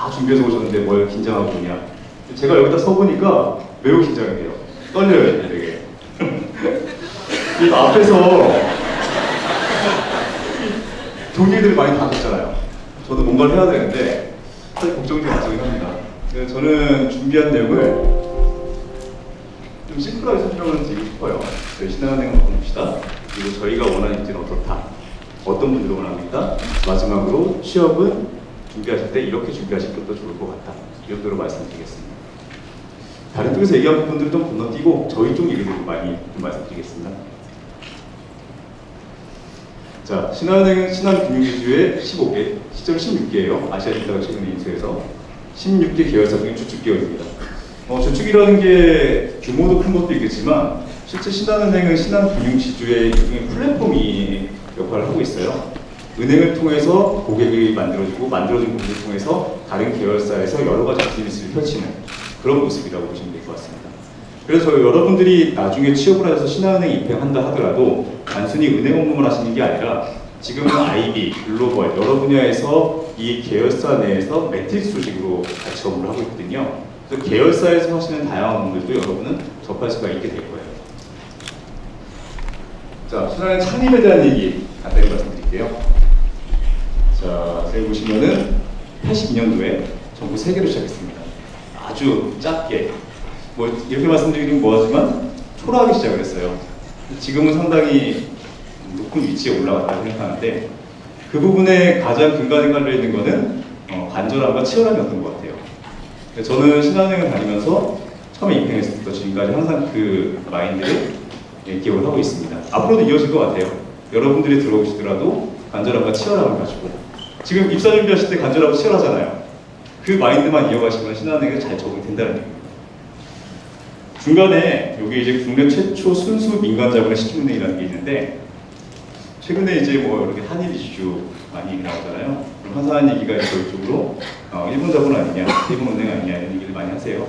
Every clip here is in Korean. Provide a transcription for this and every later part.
다 준비해서 오셨는데 뭘 긴장하고 오냐. 제가 여기다 서보니까 매우 긴장이 돼요. 떨려요, 되게. 이 앞에서 동료들이 많이 다녔잖아요. 저도 뭔가를 해야 되는데 사실 걱정이 좀 많긴 합니다. 그래서 저는 준비한 내용을 좀 심플하게 설명을 드리고 싶어요. 저희 신한은행 한번 봅시다. 그리고 저희가 원하는 입지는 어떻다. 어떤 분들이 원합니까? 마지막으로 취업은 준비하실 때 이렇게 준비하시는 것도 좋을 것 같다. 이 정도로 말씀드리겠습니다. 다른 쪽에서 얘기한 부분들을 좀 건너뛰고 저희 쪽 얘기를 많이 좀 말씀드리겠습니다. 자, 신한은행은 신한금융지주의 15개, 시점 16개예요. 아시아진다가 최근에 인수해서 16개 계열사 중에 주축 계열입니다. 주축이라는 게 규모도 큰 것도 있겠지만 실제 신한은행은 신한금융지주의 일종의 플랫폼이 역할을 하고 있어요. 은행을 통해서 고객이 만들어지고 만들어진 고객을 통해서 다른 계열사에서 여러 가지 비즈니스를 펼치는 그런 모습이라고 보시면 될 것 같습니다. 그래서 여러분들이 나중에 취업을 해서 신한은행에 입행한다 하더라도 단순히 은행 업무만 하시는 게 아니라 지금은 IB, 글로벌 여러 분야에서 이 계열사 내에서 매트릭스 조직으로 같이 업무를 하고 있거든요. 그래서 계열사에서 하시는 다양한 업무들도 여러분은 접할 수가 있게 될 거예요. 자, 신한은행 창립에 대한 얘기 간단히 말씀드릴게요. 자, 여기 보시면은 82년도에 전국 3개로 시작했습니다. 아주 작게 뭐 이렇게 말씀드리긴 뭐하지만 초라하게 시작을 했어요. 지금은 상당히 높은 위치에 올라갔다고 생각하는데 그 부분에 가장 근간에 깔려 있는 거는 간절함과 치열함이었던 것 같아요. 저는 신한은행을 다니면서 처음에 입행했을 때부터 지금까지 항상 그 마인드를 기억을 하고 있습니다. 앞으로도 이어질 것 같아요. 여러분들이 들어오시더라도 간절함과 치열함을 가지고 지금 입사 준비하실 때 간절하고 치열하잖아요. 그 마인드만 이어가시면 신한은행에 잘 적응된다는 얘기입니다. 중간에 여기 이제 국내 최초 순수 민간 자본의 시중은행이라는 게 있는데 최근에 이제 뭐 이렇게 한일 이슈 많이 나오잖아요. 그럼 화사한 얘기가 저희 쪽으로 일본 자본 아니냐, 일본 은행 아니냐 이런 얘기를 많이 하세요.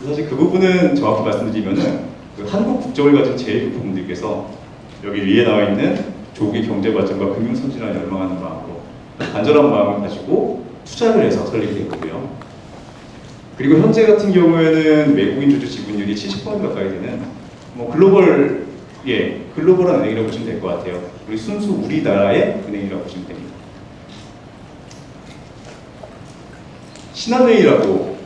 사실 그 부분은 정확히 말씀드리면은 그 한국 국적을 가진 제일 높은 분들께서 여기 위에 나와 있는 조기 경제 발전과 금융 선진화를 열망하는 마음으로 간절한 마음을 가지고 투자를 해서 설립이 된 거고요. 그리고 현재 같은 경우에는 외국인 주주 지분율이 70% 가까이 되는 뭐 글로벌한 은행이라고 보시면 될 것 같아요. 우리 순수 우리나라의 은행이라고 보시면 됩니다. 신한은행이라고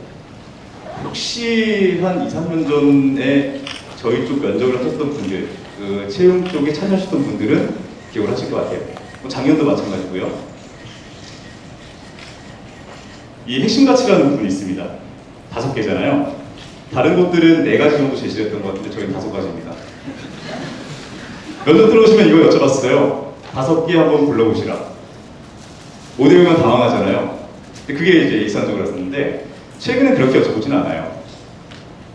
혹시 한 2, 3년 전에 저희 쪽 면접을 하셨던 분들, 그 채용 쪽에 참여하셨던 분들은 기억을 하실 것 같아요. 뭐 작년도 마찬가지고요. 이 핵심 가치라는 부분이 있습니다. 5개잖아요. 다른 곳들은 4가지 정도 제시를 했던 것 같은데 저희는 5가지입니다. 면접 들어오시면 이거 여쭤봤어요. 5개 한번 불러보시라. 못 외우면 당황하잖아요. 그게 이제 일상적으로 했었는데 최근에 그렇게 여쭤보지는 않아요.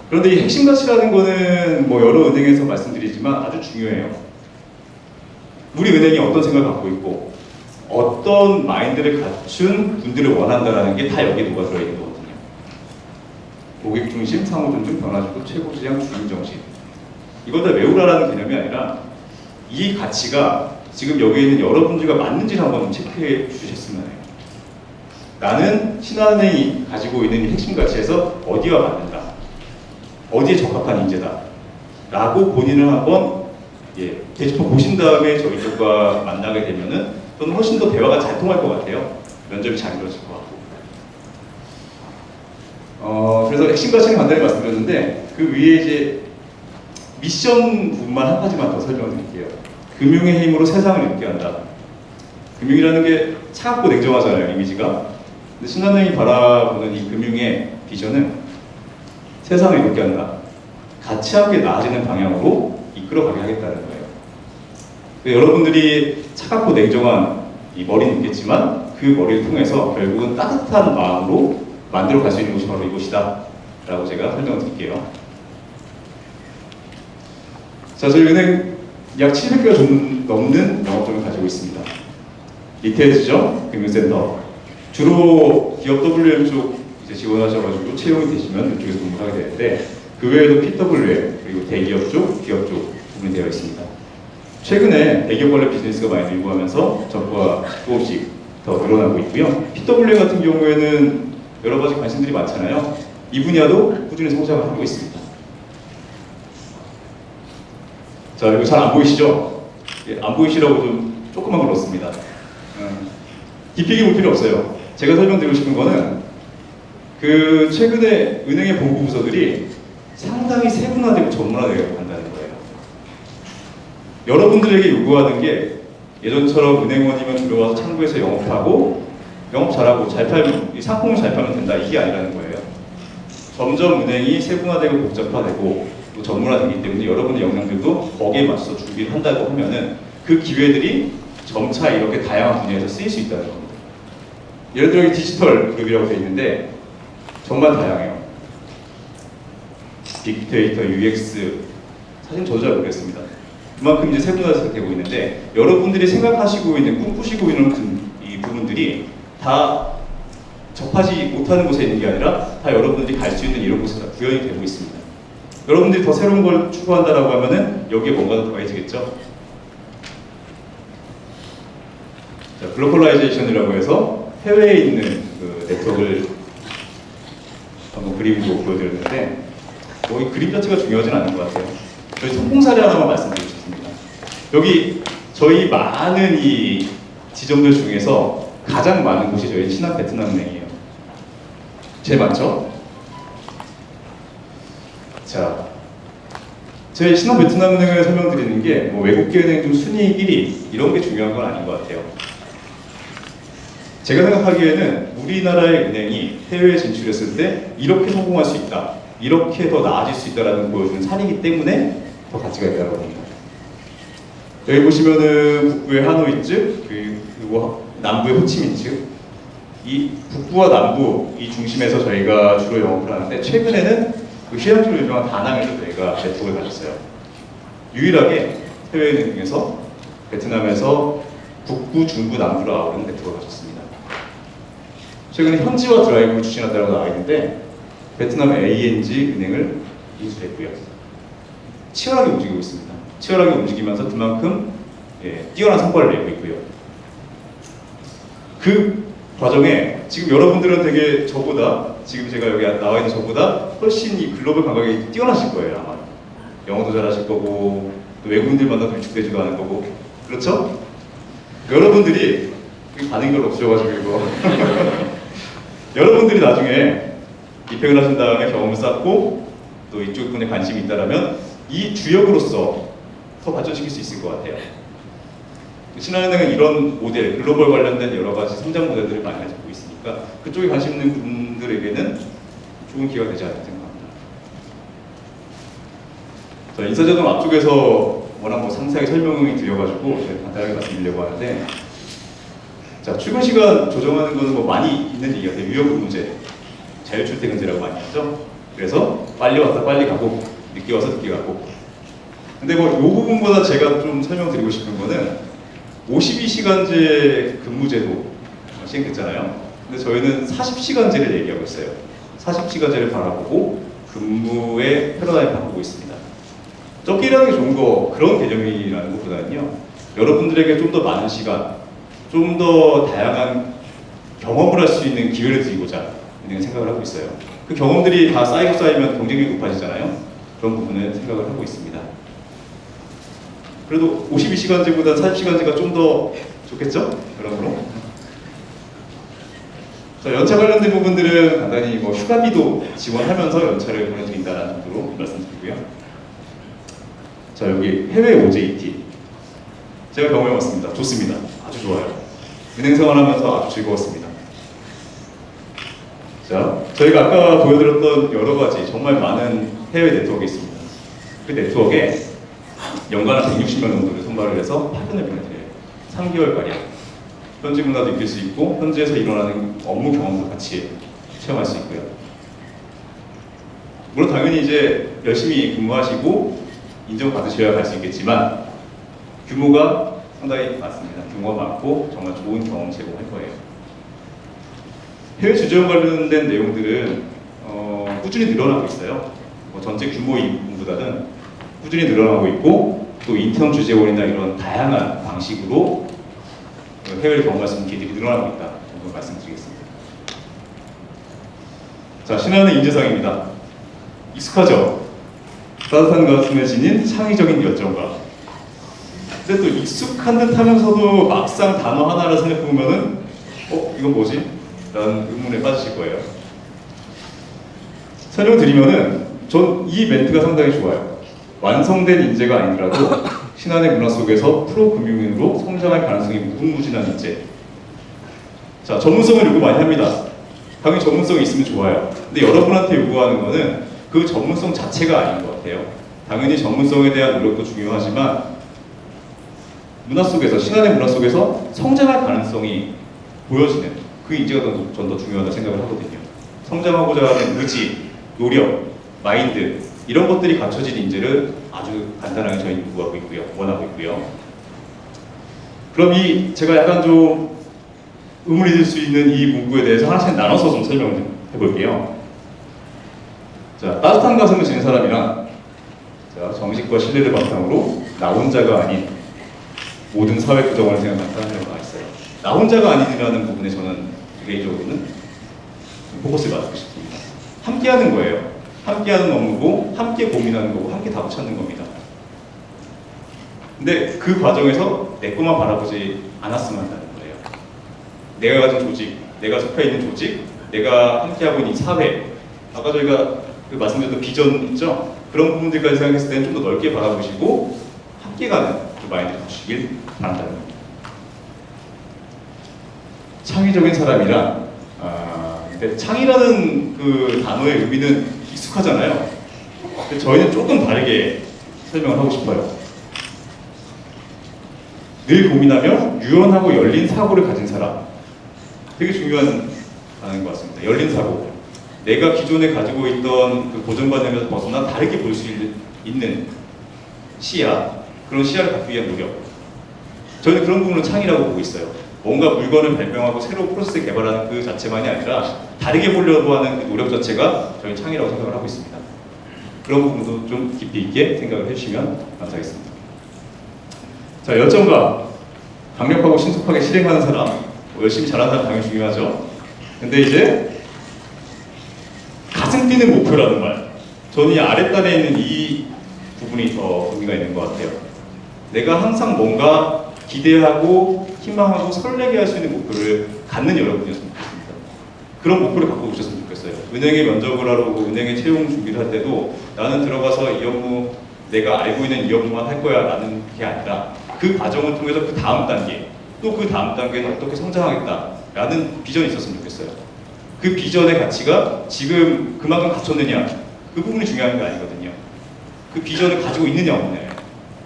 그런데 이 핵심 가치라는 거는 뭐 여러 은행에서 말씀드리지만 아주 중요해요. 우리 은행이 어떤 생각을 갖고 있고 어떤 마인드를 갖춘 분들을 원한다라는 게 다 여기에 녹아 들어있는 거거든요. 고객 중심, 상호 존중, 변화주도, 최고 지향, 주인 정신. 이걸 다 외우라라는 개념이 아니라 이 가치가 지금 여기에 있는 여러분들과 맞는지를 한번 체크해 주셨으면 해요. 나는 신한은행이 가지고 있는 이 핵심 가치에서 어디와 맞는다. 어디에 적합한 인재다. 라고 본인을 한번 되짚어 보신 다음에 저희 쪽과 만나게 되면은 또는 훨씬 더 대화가 잘 통할 것 같아요. 면접이 잘 이루어질 것 같고. 그래서 핵심 가치는 간단히 말씀드렸는데 그 위에 이제 미션 부분만 한 가지만 더 설명을 드릴게요. 금융의 힘으로 세상을 읽게 한다. 금융이라는 게 차갑고 냉정하잖아요, 이미지가. 근데 신한은행이 바라보는 이 금융의 비전은 세상을 읽게 한다. 같이 함께 나아지는 방향으로 이끌어가게 하겠다는 거예요. 여러분들이 차갑고 냉정한 이 머리는 있겠지만 그 머리를 통해서 결국은 따뜻한 마음으로 만들어 갈 수 있는 곳이 바로 이곳이다 라고 제가 설명을 드릴게요. 자, 저희 은행 약 700개가 넘는 영업점을 가지고 있습니다. 리테일즈죠, 금융센터. 주로 기업 WM 쪽 이제 지원하셔가지고 채용이 되시면 이쪽에서 근무하게 되는데 그 외에도 PWM 그리고 대기업 쪽, 기업 쪽 부분이 되어 있습니다. 최근에 대기업 관련 비즈니스가 많이 늘고 하면서 점포가 조금씩 더 늘어나고 있고요. PWM 같은 경우에는 여러 가지 관심들이 많잖아요. 이 분야도 꾸준히 성장을 하고 있습니다. 자, 이거 잘 안 보이시죠? 예, 안 보이시라고 좀 조금만 걸었습니다. 깊이 볼 필요 없어요. 제가 설명드리고 싶은 거는 그 최근에 은행의 본부 부서들이 상당히 세분화되고 전문화되어 간다는 거예요. 여러분들에게 요구하는 게 예전처럼 은행원이면 들어와서 창구에서 영업하고 영업 잘하고 잘 팔면 상품을 잘 팔면 된다 이게 아니라는 거예요. 점점 은행이 세분화되고 복잡화되고 또 전문화되기 때문에 여러분의 역량들도 거기에 맞춰서 준비를 한다고 하면은 그 기회들이 점차 이렇게 다양한 분야에서 쓰일 수 있다는 겁니다. 예를 들어 디지털 그룹이라고 되어 있는데 정말 다양해요. 빅데이터, UX, 사실 저도 잘 모르겠습니다. 그만큼 이제 세분화되고 있는데 여러분들이 생각하시고 있는, 꿈꾸시고 있는 이 부분들이 다 접하지 못하는 곳에 있는 게 아니라 다 여러분들이 갈 수 있는 이런 곳에 다 구현이 되고 있습니다. 여러분들이 더 새로운 걸 추구한다라고 하면은 여기에 뭔가 더 더해지겠죠? 자, 글로벌라이제이션이라고 해서 해외에 있는 그 네트워크를 한번 그림으로 보여드렸는데 이 그림 자체가 중요하진 않은 것 같아요. 저희 성공 사례 하나만 말씀드리고 싶습니다. 여기 저희 많은 이 지점들 중에서 가장 많은 곳이 저희 신한 베트남은행이에요. 제일 많죠? 자, 저희 신한 베트남은행을 설명드리는 게 뭐 외국계 은행 중 순위 1위 이런 게 중요한 건 아닌 것 같아요. 제가 생각하기에는 우리나라의 은행이 해외에 진출했을 때 이렇게 성공할 수 있다, 이렇게 더 나아질 수 있다는 보여주는 사례이기 때문에 더 가치가 있다고 봅니다. 여기 보시면은 북부의 하노이 쪽, 그리고 남부의 호치민 쪽, 이 북부와 남부 이 중심에서 저희가 주로 영업을 하는데 최근에는 그 휴양지로 유명한 다낭에서 저희가 네트워크를 가졌어요. 유일하게 해외은행 중에서 베트남에서 북부, 중부, 남부로 아우르는 네트워크를 가졌습니다. 최근에 현지화 드라이브를 추진한다고 나와 있는데 베트남 ANG 은행을 인수했고요. 치열하게 움직이고 있습니다. 치열하게 움직이면서 그만큼 뛰어난 성과를 내고 있고요. 그 과정에 지금 여러분들은 되게 저보다 지금 제가 여기 나와 있는 저보다 훨씬 이 글로벌 감각이 뛰어나실 거예요. 아마 영어도 잘하실 거고 또 외국인들 만나도 위축되지도 않을 거고 그렇죠? 여러분들이 반응이 별로 없으셔가지고 이거 여러분들이 나중에 입학을 하신 다음에 경험을 쌓고 또 이쪽 분에 관심이 있다면 이 주역으로서 더 발전시킬 수 있을 것 같아요. 신한은행은 이런 모델, 글로벌 관련된 여러 가지 성장 모델들을 많이 가지고 있으니까 그쪽에 관심 있는 분들에게는 좋은 기회가 되지 않을까 생각합니다. 자, 인사제도 앞쪽에서 워낙 뭐 상세하게 설명이 드려가지고 제가 간단하게 말씀드리려고 하는데 자, 출근 시간 조정하는 거는 뭐 많이 있는 얘기 같아요. 유연근무제, 자율출퇴근제라고 많이 하죠. 그래서 빨리 왔다 빨리 가고 늦게 와서 늦게 가고. 근데 뭐 이 부분보다 제가 좀 설명드리고 싶은 거는 52시간제 근무제도 시행됐잖아요. 근데 저희는 40시간제를 얘기하고 있어요. 40시간제를 바라보고 근무의 패러다임을 바꾸고 있습니다. 적게 일하는 게 좋은 거 그런 개념이라는 것보다는요. 여러분들에게 좀 더 많은 시간 좀 더 다양한 경험을 할 수 있는 기회를 드리고자 생각을 하고 있어요. 그 경험들이 다 쌓이면 경쟁력이 높아지잖아요. 그런 부분을 생각을 하고 있습니다. 그래도 52시간제보다 40시간제가 좀 더 좋겠죠? 여러모로. 자, 연차 관련된 부분들은 간단히 뭐 휴가비도 지원하면서 연차를 보내드린다는 정도로 말씀드리고요. 자, 여기 해외 OJT. 제가 경험해봤습니다. 좋습니다. 아주 좋아요. 은행 생활하면서 아주 즐거웠습니다. 자, 저희가 아까 보여드렸던 여러 가지 정말 많은 해외 네트워크가 있습니다. 그 네트워크에 연간 한 160명 정도를 선발을 해서 8년을 보내드려요. 3개월가량. 현지 문화도 익힐 수 있고 현지에서 일어나는 업무 경험도 같이 체험할 수 있고요. 물론 당연히 이제 열심히 근무하시고 인정받으셔야 갈 수 있겠지만 규모가 상당히 많습니다. 규모가 많고 정말 좋은 경험 제공할 거예요. 해외 주재원 관련된 내용들은 꾸준히 늘어나고 있어요. 뭐 전체 규모보다는 꾸준히 늘어나고 있고 또 인턴 주재원이나 이런 다양한 방식으로 해외를 경험할 수 있는 기회들이 늘어나고 있다 정도 말씀드리겠습니다. 자, 신화는 인재상입니다. 익숙하죠? 따뜻한 가슴에 지닌 창의적인 열정가. 근데 또 익숙한 듯 하면서도 막상 단어 하나를 생각해보면은 이건 뭐지? 라는 의문에 빠지실 거예요. 설명드리면은 전 이 멘트가 상당히 좋아요. 완성된 인재가 아니더라도 신한의 문화 속에서 프로금융인으로 성장할 가능성이 무궁무진한 인재. 자, 전문성을 요구 많이 합니다. 당연히 전문성이 있으면 좋아요. 근데 여러분한테 요구하는 거는 그 전문성 자체가 아닌 것 같아요. 당연히 전문성에 대한 노력도 중요하지만 문화 속에서, 신한의 문화 속에서 성장할 가능성이 보여지는 그 인재가 전 더 중요하다 생각을 하거든요. 성장하고자 하는 의지, 노력, 마인드 이런 것들이 갖춰진 인재를 아주 간단하게 저희는 요구하고 있고요. 원하고 있고요. 그럼 제가 약간 좀 의문이 들 수 있는 이 문구에 대해서 하나씩 나눠서 좀 설명을 좀 해볼게요. 자, 따뜻한 가슴을 지닌 사람이란 자, 정직과 신뢰를 바탕으로 나 혼자가 아닌 모든 사회 구성원을 생각하는 사람이라고 나와 있어요. 나 혼자가 아닌이라는 부분에 저는 개인적으로는 포커스를 맞추고 싶습니다. 함께하는 거예요. 함께하는 업무고, 함께 고민하는 거고, 함께 답을 찾는 겁니다. 근데 그 과정에서 내 것만 바라보지 않았으면 한다는 거예요. 내가 가진 조직, 내가 속해 있는 조직, 내가 함께하고 있는 이 사회, 아까 저희가 말씀드렸던 비전 있죠? 그런 부분들까지 생각했을 때는 좀 더 넓게 바라보시고 함께 가는 그 마인드를 주시길 바란다는 겁니다. 창의적인 사람이란 근데 창이라는 그 단어의 의미는 익숙하잖아요. 근데 저희는 조금 다르게 설명을 하고 싶어요. 늘 고민하며 유연하고 열린 사고를 가진 사람. 되게 중요한 단어인 것 같습니다. 열린 사고. 내가 기존에 가지고 있던 그 고정관념에서 벗어나 다르게 볼 수 있는 시야, 그런 시야를 갖기 위한 노력. 저희는 그런 부분을 창의라고 보고 있어요. 뭔가 물건을 발명하고 새로운 프로세스 개발하는 그 자체만이 아니라 다르게 보려고 하는 그 노력 자체가 저희 창의라고 생각을 하고 있습니다. 그런 부분도 좀 깊이 있게 생각을 해주시면 감사하겠습니다. 자, 열정과 강력하고 신속하게 실행하는 사람, 열심히 잘하는 사람 당연히 중요하죠. 근데 이제 가슴 뛰는 목표라는 말, 저는 이 아랫단에 있는 이 부분이 더 의미가 있는 것 같아요. 내가 항상 뭔가 기대하고 희망하고 설레게 할 수 있는 목표를 갖는 여러분이었으면 좋겠습니다. 그런 목표를 갖고 오셨으면 좋겠어요. 은행에 면접을 하러 오고 은행에 채용 준비를 할 때도 나는 들어가서 이 업무, 내가 알고 있는 이 업무만 할 거야 라는 게 아니라 그 과정을 통해서 그 다음 단계, 또 그 다음 단계는 어떻게 성장하겠다 라는 비전이 있었으면 좋겠어요. 그 비전의 가치가 지금 그만큼 갖췄느냐, 그 부분이 중요한 게 아니거든요. 그 비전을 가지고 있느냐 없느냐예요.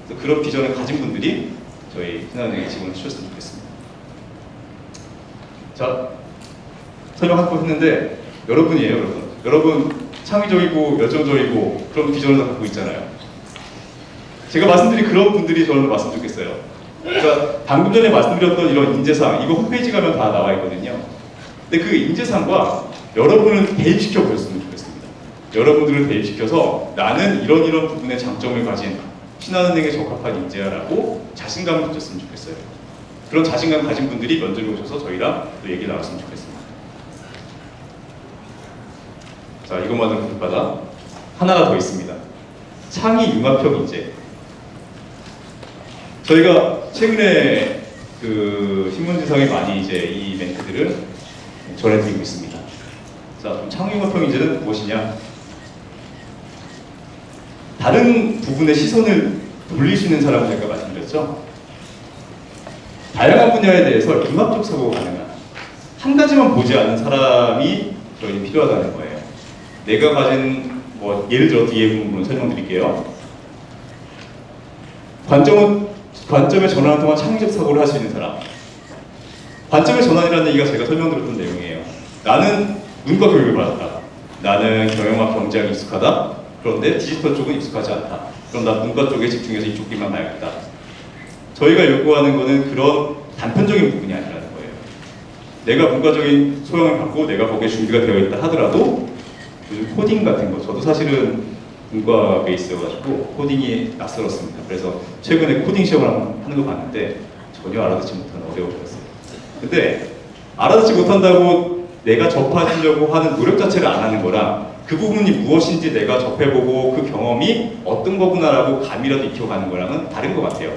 그래서 그런 비전을 가진 분들이 저희 신한은행에 지원을 해주셨으면 좋겠습니다. 자, 설명 한 번 했는데 여러분이에요, 여러분. 여러분 창의적이고 열정적이고 그런 비전을 갖고 있잖아요. 제가 말씀드린 그런 분들이 저는 왔으면 좋겠어요. 그러니까 방금 전에 말씀드렸던 이런 인재상, 이거 홈페이지 가면 다 나와 있거든요. 근데 그 인재상과 여러분을 대입시켜 보셨으면 좋겠습니다. 여러분들을 대입시켜서 나는 이런 부분의 장점을 가진 신한은행에 적합한 인재야라고 자신감을 가졌으면 좋겠어요. 그런 자신감 가진 분들이 면접에 오셔서 저희랑 또 얘기 나눴으면 좋겠습니다. 자, 이것만으로 불바다 하나가 더 있습니다. 창의 융합형 인재. 저희가 최근에 그 신문지상에 많이 이제 이 멘트들을 전해드리고 있습니다. 자, 그럼 창의 융합형 인재는 무엇이냐? 다른 부분의 시선을 돌릴 수 있는 사람을 제가 말씀드렸죠. 다양한 분야에 대해서 융합적 사고가 가능한 한 가지만 보지 않는 사람이 저희 필요하다는 거예요. 내가 가진 예를 들어 뒤에 부분을 설명드릴게요. 관점의 전환을 통한 창의적 사고를 할 수 있는 사람. 관점의 전환이라는 얘기가 제가 설명드렸던 내용이에요. 나는 문과 교육을 받았다. 나는 경영학 경제학이 익숙하다. 그런데 디지털 쪽은 익숙하지 않다. 그럼 나 문과 쪽에 집중해서 이쪽 길만 가야겠다. 저희가 요구하는 거는 그런 단편적인 부분이 아니라는 거예요. 내가 문과적인 소양을 갖고 내가 거기에 준비가 되어 있다 하더라도 요즘 코딩 같은 거, 저도 사실은 문과 베이스여가지고 코딩이 낯설었습니다. 그래서 최근에 코딩 시험을 하는 거 봤는데 전혀 알아듣지 못하는 어려움이었어요. 근데 알아듣지 못한다고 내가 접하려고 하는 노력 자체를 안 하는 거랑 그 부분이 무엇인지 내가 접해보고 그 경험이 어떤 거구나라고 감이라도 익혀가는 거랑은 다른 것 같아요.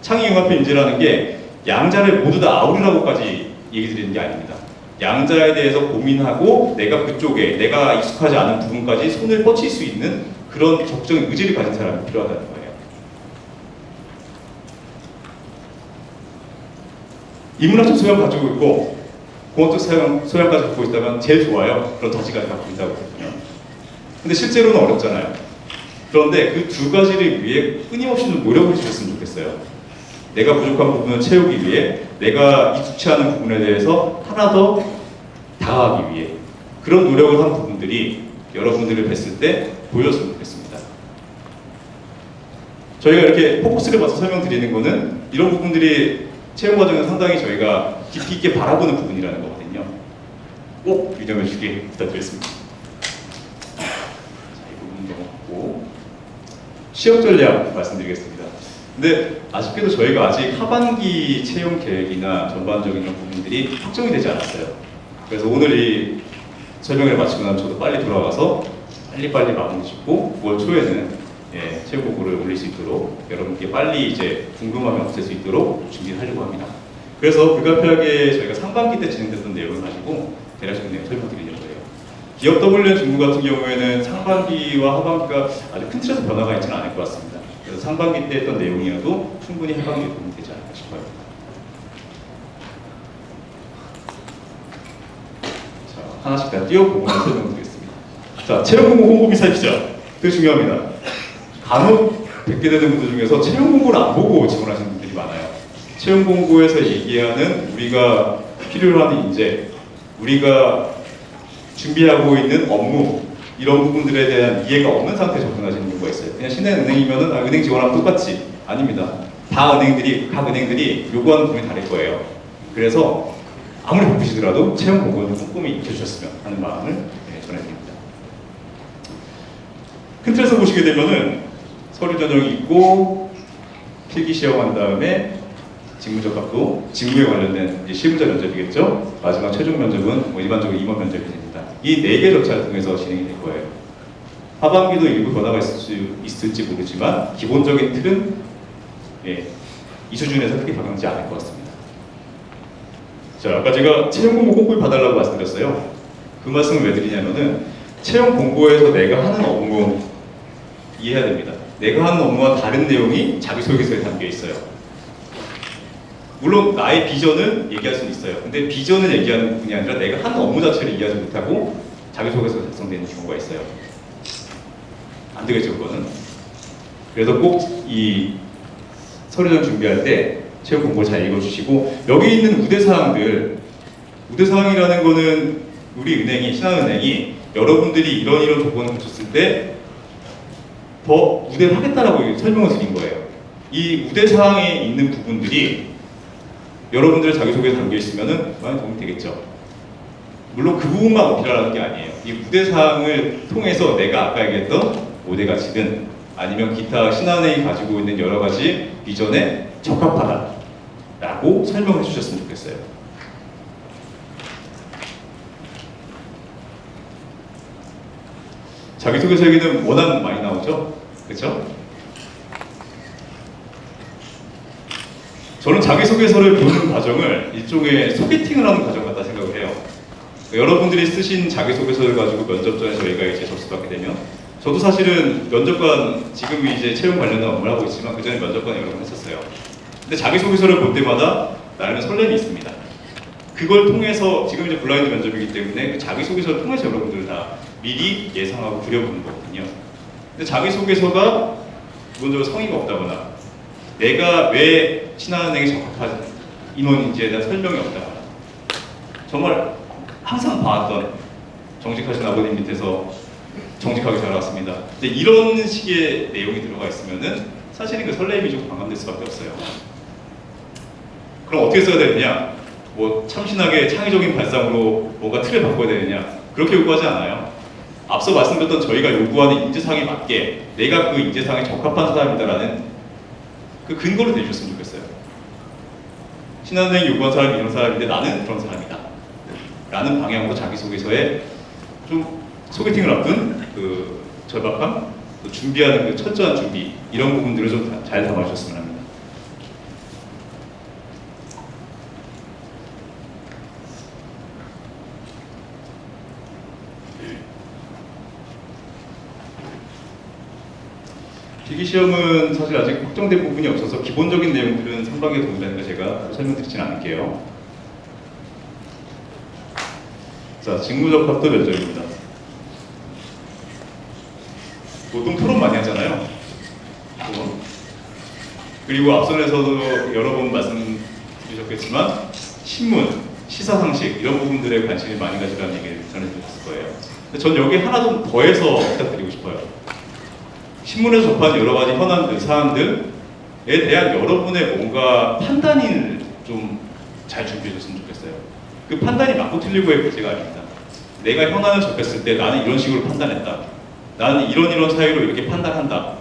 창의융합회 인재라는 게 양자를 모두 다 아우르라고까지 얘기 드리는 게 아닙니다. 양자에 대해서 고민하고 내가 그쪽에 내가 익숙하지 않은 부분까지 손을 뻗칠 수 있는 그런 적정의 의지를 가진 사람이 필요하다는 거예요. 인문학적 소양 가지고 있고 공학적 소양까지 갖고 있다면 제일 좋아요. 그런 가지까지 갖고 있다고 했거든요. 근데 실제로는 어렵잖아요. 그런데 그 두 가지를 위해 끊임없이 노력을 해주셨으면 좋겠어요. 내가 부족한 부분을 채우기 위해, 내가 익숙치 않은 부분에 대해서 하나 더 다가가기 위해 그런 노력을 한 부분들이 여러분들을 뵀을 때 보였으면 좋겠습니다. 저희가 이렇게 포커스를 봐서 설명드리는 거는 이런 부분들이 채용 과정에서 상당히 저희가 깊이 있게 바라보는 부분이라는 거거든요. 꼭 유념해 주길 부탁드리겠습니다. 자, 이 부분 넘어갔고 시험 전략 말씀드리겠습니다. 근데 아쉽게도 저희가 아직 하반기 채용 계획이나 전반적인 부분들이 확정이 되지 않았어요. 그래서 오늘 이 설명을 마치고 나면 저도 빨리 돌아가서 빨리 마무리 짓고 9월 초에는 채용 공고를 올릴 수 있도록 여러분께 빨리 이제 궁금함이 없앨 수 있도록 준비를 하려고 합니다. 그래서 불가피하게 저희가 상반기 때 진행됐던 내용을 가지고 대략적인 내용 설명드리려고 해요. 기업 WN 중부 같은 경우에는 상반기와 하반기가 아주 큰 틀에서 변화가 있지는 않을 것 같습니다. 그래서 상반기 때 했던 내용이라도 충분히 하반기에 도움이 되지 않을까 싶어요. 자, 하나씩 다 띄워보고 설명드리겠습니다. 자, 채용 공고 홍보 기사 기자. 되게 중요합니다. 간혹 뵙게 되는 분들 중에서 채용 공고를 안 보고 지원하시는 분들이 많아요. 채용 공고에서 얘기하는 우리가 필요로 하는 인재, 우리가 준비하고 있는 업무, 이런 부분들에 대한 이해가 없는 상태에 접근하시는 경우가 있어요. 그냥 신한은행이면은 은행 직원하면 똑같지. 아닙니다. 다 각 은행들이 요구하는 부분이 다를 거예요. 그래서 아무리 바쁘시더라도 채용 공고는 꼼꼼히 익혀주셨으면 하는 마음을 전해드립니다. 큰 틀에서 보시게 되면은 서류 전형이 있고 필기 시험한 다음에 직무적합도, 직무에 관련된 이제 실무자 면접이겠죠. 마지막 최종 면접은 일반적으로 임원 면접이 됩니다. 이 4개 절차를 통해서 진행이 될 거예요. 하반기도 일부 변화가 있을지 모르지만 기본적인 틀은 이 수준에서 크게 변하지 않을 것 같습니다. 자, 아까 제가 채용 공고 꼼꼼히 봐달라고 말씀드렸어요. 그 말씀을 왜 드리냐면은 채용 공고에서 내가 하는 업무 이해해야 됩니다. 내가 하는 업무와 다른 내용이 자기소개서에 담겨 있어요. 물론 나의 비전을 얘기할 수는 있어요. 근데 비전을 얘기하는 부분이 아니라 내가 하는 업무 자체를 이해하지 못하고 자기소개서가 작성되는 경우가 있어요. 안 되겠죠, 그거는. 그래서 꼭 이 서류전 준비할 때 채용 공고 잘 읽어주시고, 여기 있는 우대사항이라는 거는 우리 은행이, 신한은행이 여러분들이 이런 조건을 갖췄을 때 더 우대를 하겠다라고 설명을 드린 거예요. 이 우대사항에 있는 부분들이 여러분들의 자기소개에 담겨 있으면 많이 도움이 되겠죠. 물론 그 부분만 어필하라는 게 아니에요. 이 우대사항을 통해서 내가 아까 얘기했던 5대 가치든 아니면 기타 신한은행이 가지고 있는 여러 가지 비전에 적합하다라고 설명해 주셨으면 좋겠어요. 자기소개서 얘기는 워낙 많이 나오죠? 그렇죠? 저는 자기소개서를 보는 과정을 일종의 소개팅을 하는 과정 같다 생각을 해요. 여러분들이 쓰신 자기소개서를 가지고 면접전에 저희가 이제 접수받게 되면, 저도 사실은 면접관, 지금 이제 채용 관련된 업무를 하고 있지만 그전에 면접관 여러 번 했었어요. 근데 자기소개서를 볼 때마다 나름의 설렘이 있습니다. 그걸 통해서, 지금 이제 블라인드 면접이기 때문에 그 자기소개서를 통해서 여러분들 다 미리 예상하고 그려보는 거거든요. 근데 자기소개서가 기본적으로 성의가 없다거나 내가 왜 신한은행에 적합한 인원인지에 대한 설명이 없다거나, 정말 항상 봐왔던 정직하신 아버님 밑에서 정직하게 자라왔습니다. 근데 이런 식의 내용이 들어가 있으면은 사실은 그 설렘이 좀 반감될 수밖에 없어요. 그럼 어떻게 써야 되느냐? 뭐 참신하게 창의적인 발상으로 뭔가 틀을 바꿔야 되느냐? 그렇게 요구하지 않아요. 앞서 말씀드렸던 저희가 요구하는 인재상에 맞게 내가 그 인재상에 적합한 사람이다라는 그 근거를 대주셨으면 좋겠어요. 신한은행이 요구한 사람이 이런 사람인데 나는 그런 사람이다. 라는 방향으로 자기소개서에 좀 소개팅을 앞둔 그 절박함, 또 준비하는 그 철저한 준비, 이런 부분들을 좀 잘 담아주셨으면 합니다. 필기시험은 사실 아직 확정된 부분이 없어서 기본적인 내용들은 상당히 동일하니까 제가 설명드리진 않을게요. 자, 직무적합도 몇 점입니다. 보통 토론 많이 하잖아요. 토론. 그리고 앞선에서도 여러 번 말씀드리셨겠지만 신문, 시사상식 이런 부분들에 관심이 많이 가지라는 얘기를 전해드렸을 거예요. 근데 전 여기 하나 좀 더해서 부탁드리고 싶어요. 신문에서 접한 여러 가지 현안들, 사안들에 대한 여러분의 뭔가 판단을 좀 잘 준비해 줬으면 좋겠어요. 그 판단이 맞고 틀리고의 문제가 아닙니다. 내가 현안을 접했을 때 나는 이런 식으로 판단했다. 나는 이런 사유로 이렇게 판단한다.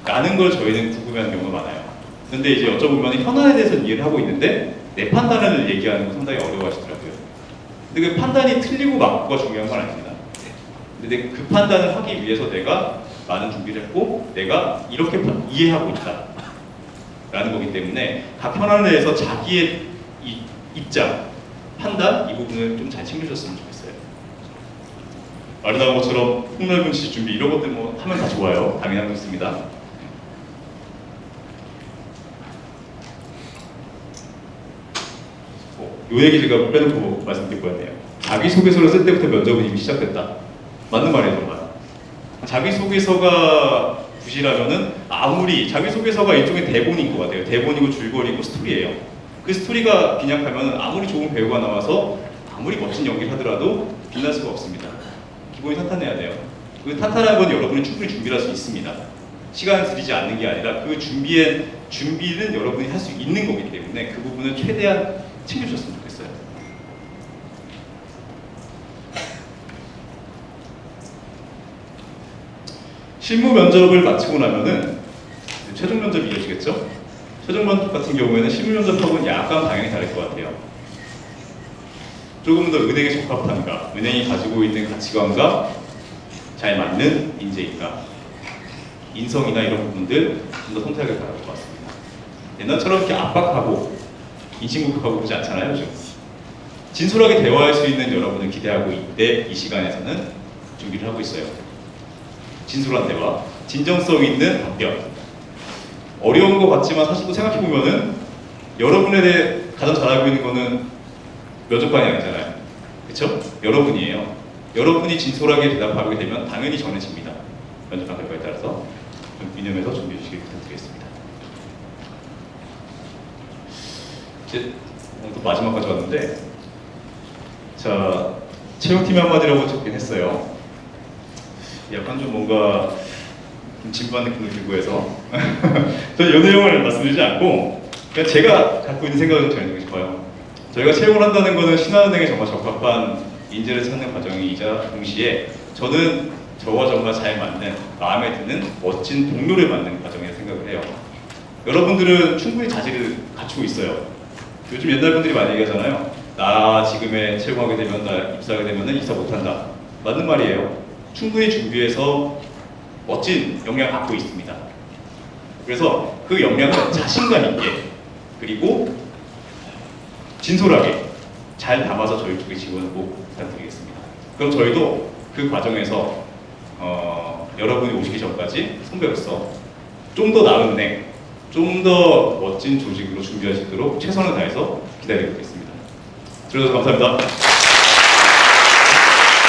라는 걸 저희는 궁금해하는 경우가 많아요. 근데 이제 여쭤보면 현안에 대해서 이해를 하고 있는데 내 판단을 얘기하는 건 상당히 어려워하시더라고요. 근데 그 판단이 틀리고 맞고가 중요한 건 아닙니다. 근데 그 판단을 하기 위해서 내가 많은 준비를 했고 내가 이렇게 이해하고 있다 라는 거기 때문에 각 현안에 대해서 자기의 입장, 판단 이 부분을 좀 잘 챙겨줬으면 좋겠어요. 아름다운 것처럼 폭넓은 지식 준비 이런 것들 뭐 하면 다 좋아요. 당연한 것입니다. 요 얘기 제가 빼놓고 말씀드릴 뻔했네요. 자기소개서를 쓸 때부터 면접은 이미 시작됐다. 맞는 말이에요, 정말. 자기소개서가 부실하면은 아무리 자기소개서가 일종의 대본인 것 같아요. 대본이고 줄거리고 스토리예요. 그 스토리가 빈약하면 아무리 좋은 배우가 나와서 아무리 멋진 연기를 하더라도 빛날 수가 없습니다. 기본이 탄탄해야 돼요. 그 탄탄한 건 여러분이 충분히 준비를 할 수 있습니다. 시간을 들이지 않는 게 아니라 그 준비는 여러분이 할 수 있는 거기 때문에 그 부분을 최대한 챙겨주셨으면 좋겠어요. 실무 면접을 마치고 나면은 최종 면접이 이어지겠죠? 최종 면접 같은 경우에는 실무 면접하고는 약간 방향이 다를 것 같아요. 조금 더 은행에 적합한가, 은행이 가지고 있는 가치관과 잘 맞는 인재인가, 인성이나 이런 부분들 좀 더 통쾌하게 바라볼 것 같습니다. 옛날처럼 이렇게 압박하고 인신공격하고 그러지 않잖아요, 요즘. 진솔하게 대화할 수 있는 여러분을 기대하고 이때 이 시간에서는 준비를 하고 있어요. 진솔한 대화, 진정성 있는 답변. 어려운 것 같지만 사실 또 생각해보면은 여러분에 대해 가장 잘 알고 있는 거는 면접관이 아니잖아요. 그렇죠? 여러분이에요. 여러분이 진솔하게 대답하게 되면 당연히 전해집니다. 면접관 결과에 따라서 좀 유념해서 준비해 주시길 부탁드리겠습니다. 이제 또 마지막까지 왔는데 자, 채용팀 한마디라고 적긴 했어요. 약간 좀 뭔가 좀 진부한 느낌도 들고 해서 저는 이 내용을 말씀드리지 않고 그냥 제가 갖고 있는 생각을 좀 전해드리고 싶어요. 저희가 채용을 한다는 것은 신한은행에 정말 적합한 인재를 찾는 과정이자 동시에 저는 저와 정말 잘 맞는, 마음에 드는 멋진 동료를 만드는 과정이라고 생각을 해요. 여러분들은 충분히 자질을 갖추고 있어요. 요즘 옛날 분들이 많이 얘기하잖아요. 나 지금에 채용하게 되면, 나 입사하게 되면 입사 못한다. 맞는 말이에요. 충분히 준비해서 멋진 역량을 갖고 있습니다. 그래서 그 역량을 자신감 있게 그리고 진솔하게 잘 담아서 저희 쪽에 지원을 꼭 부탁드리겠습니다. 그럼 저희도 그 과정에서 여러분이 오시기 전까지 선배로서 좀 더 나은 은행, 좀 더 멋진 조직으로 준비하시도록 최선을 다해서 기다리고 있겠습니다. 들어주셔서 감사합니다.